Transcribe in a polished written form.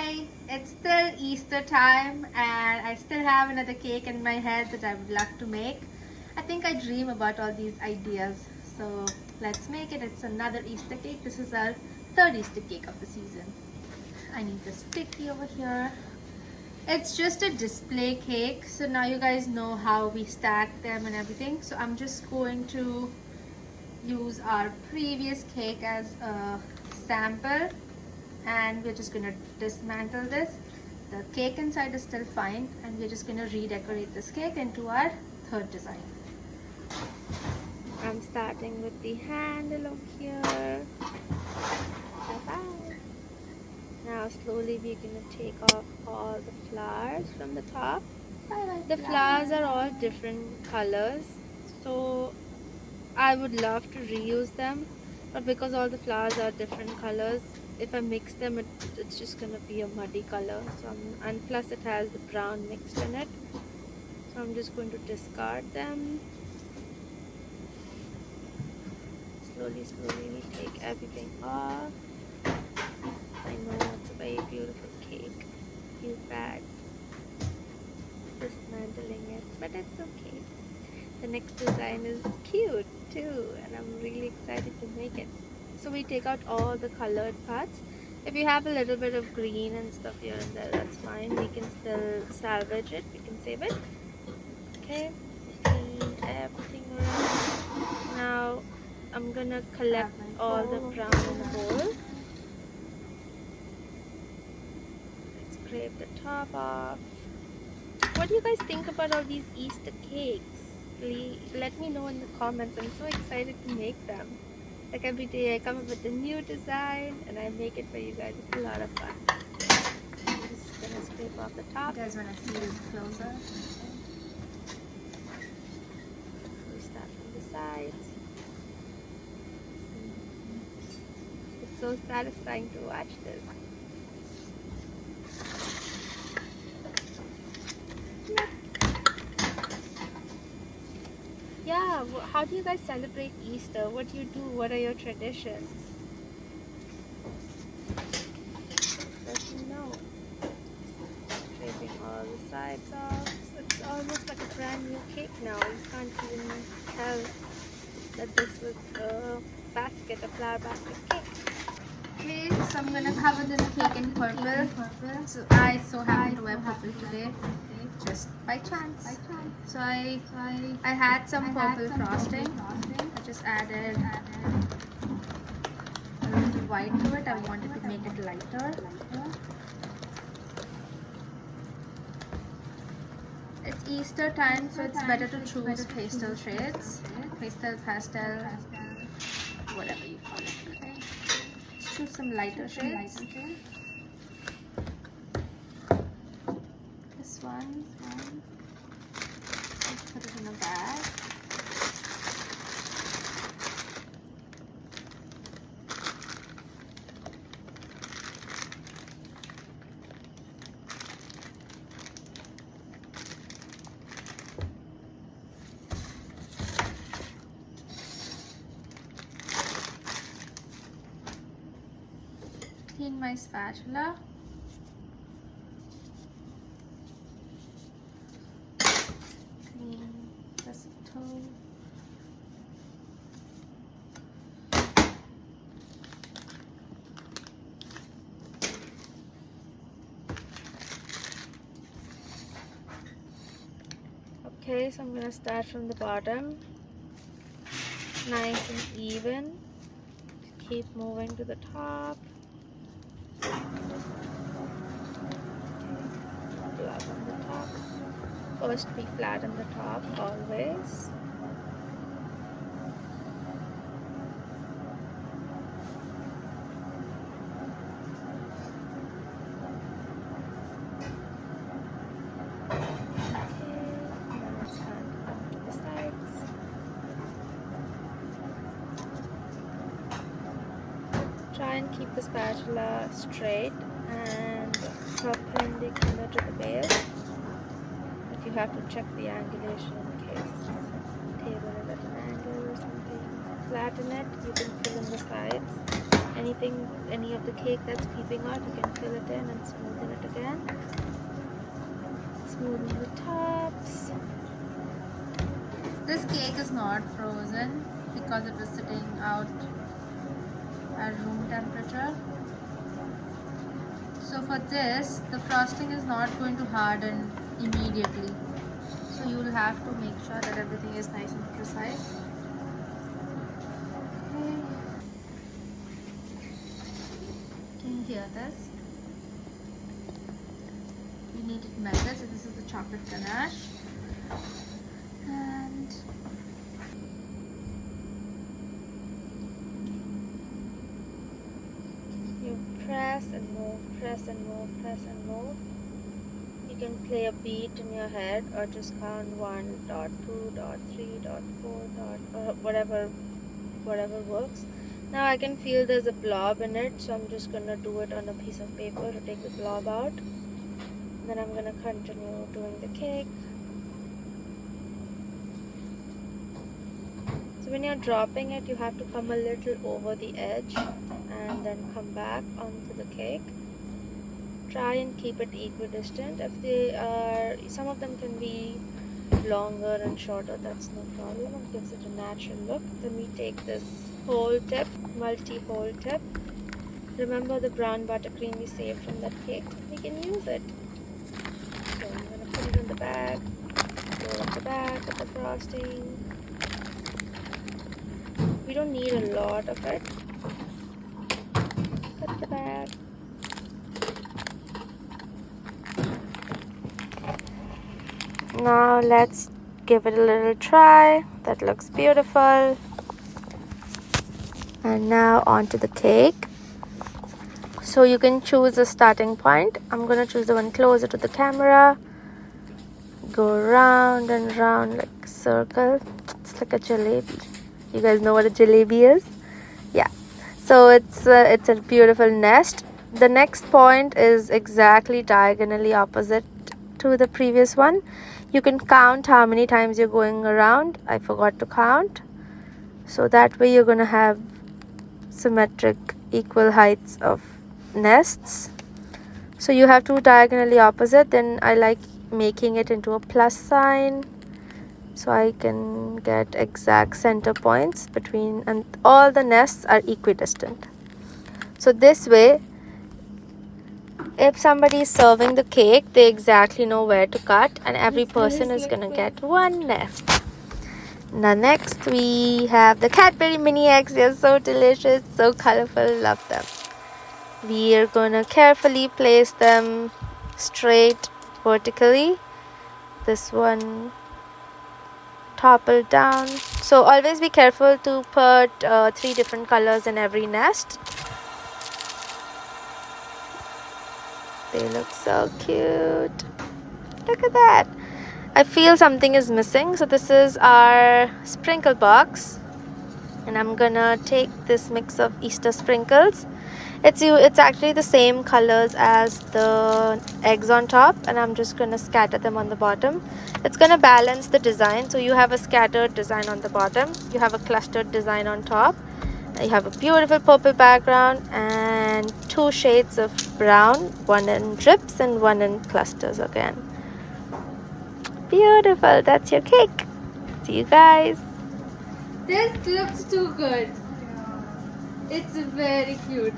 Hi, it's still Easter time and I still have another cake in my head that I would love to make. I think I dream about all these ideas. So let's make it. It's another Easter cake. This is our third Easter cake of the season. I need the sticky over here. It's just a display cake. So now you guys know how we stack them and everything. So I'm just going to use our previous cake as a sample. And we're just going to dismantle this. The cake inside is still fine and we're just going to redecorate this cake into our third design. I'm starting with the handle over here. Now slowly we're going to take off all the flowers from the top. The flowers are all different colors, so I would love to reuse them, but because all the flowers are different colors, if I mix them, it's just gonna be a muddy color. So and plus it has the brown mixed in it. So I'm just going to discard them. Slowly we take everything off. I know it's a very beautiful cake. Feel bad dismantling it, but it's okay. The next design is cute too, and I'm really excited to make it. So we take out all the colored parts. If you have a little bit of green and stuff here and there, that's fine. We can still salvage it. We can save it. Okay, clean everything around. Now I'm gonna collect all the brown in a bowl. Let's scrape the top off. What do you guys think about all these Easter cakes? Please let me know in the comments. I'm so excited to make them. Like every day I come up with a new design and I make it for you guys. It's a lot of fun. I'm just gonna scrape off the top. You guys wanna see this closer? We start from the sides. It's so satisfying to watch this. Yeah, how do you guys celebrate Easter? What do you do? What are your traditions? Let me know. Scraping all the sides off. It's almost like a brand new cake now. You can't even tell that this was a basket, a flower basket cake. Okay, so I'm gonna cover this cake in purple. So I so happen to wear purple today, just by chance. So I had some purple frosting. I just added a little white to it. I wanted to make it lighter. It's Easter time, so it's better to choose pastel shades. Pastel, whatever you call it. Okay. Let's choose some lighter shades. This one. Let's put it in a bag. Clean my spatula. Clean this toe. Okay, so I'm going to start from the bottom. Nice and even. Keep moving to the top. Flat on the top. First be flat on the top always. Try and keep the spatula straight and perpendicular to the base, but you have to check the angulation in case the table is at an angle or something. Flatten it, you can fill in the sides. any of the cake that's peeping out, you can fill it in and smoothen it again. Smoothen the tops. This cake is not frozen because it was sitting out at room temperature. So for this, the frosting is not going to harden immediately. So you will have to make sure that everything is nice and precise. Okay. Can you hear this? You need it melted. So this is the chocolate ganache. And you press and move, press and move, press and move. You can play a beat in your head or just count 1, dot 2, dot 3, dot 4, dot whatever works. Now I can feel there's a blob in it, so I'm just gonna do it on a piece of paper to take the blob out. Then I'm gonna continue doing the cake. So when you're dropping it, you have to come a little over the edge and then come back onto the cake. Try and keep it equidistant. If they are, some of them can be longer and shorter, that's no problem. It gives it a natural look. Then we take this whole tip, multi-hole tip. Remember the brown buttercream we saved from that cake? We can use it. So I'm going to put it in the bag, roll up the bag with the frosting. We don't need a lot of it. Put the bag. Now let's give it a little try. That looks beautiful. And now onto the cake. So you can choose a starting point. I'm going to choose the one closer to the camera. Go round and round like a circle. It's like a jalebi. You guys know what a jalebi is? Yeah. So it's a beautiful nest. The next point is exactly diagonally opposite to the previous one. You can count how many times you're going around. I forgot to count. So that way you're going to have symmetric equal heights of nests. So you have two diagonally opposite. Then I like making it into a plus sign, so I can get exact center points between, and all the nests are equidistant. So this way, if somebody is serving the cake, they exactly know where to cut, and every person is gonna get one nest. Now next we have the Cadbury mini eggs. They're so delicious, so colorful, love them. We are gonna carefully place them straight vertically. This one toppled down. So always be careful to put 3 different colors in every nest. They look so cute. Look at that. I feel something is missing. So this is our sprinkle box. And I'm gonna take this mix of Easter sprinkles. It's actually the same colors as the eggs on top, and I'm just gonna scatter them on the bottom. It's gonna balance the design. So you have a scattered design on the bottom, you have a clustered design on top, you have a beautiful purple background and 2 shades of brown, one in drips and one in clusters again. Beautiful. That's your cake. See you guys. This looks too good. It's very cute.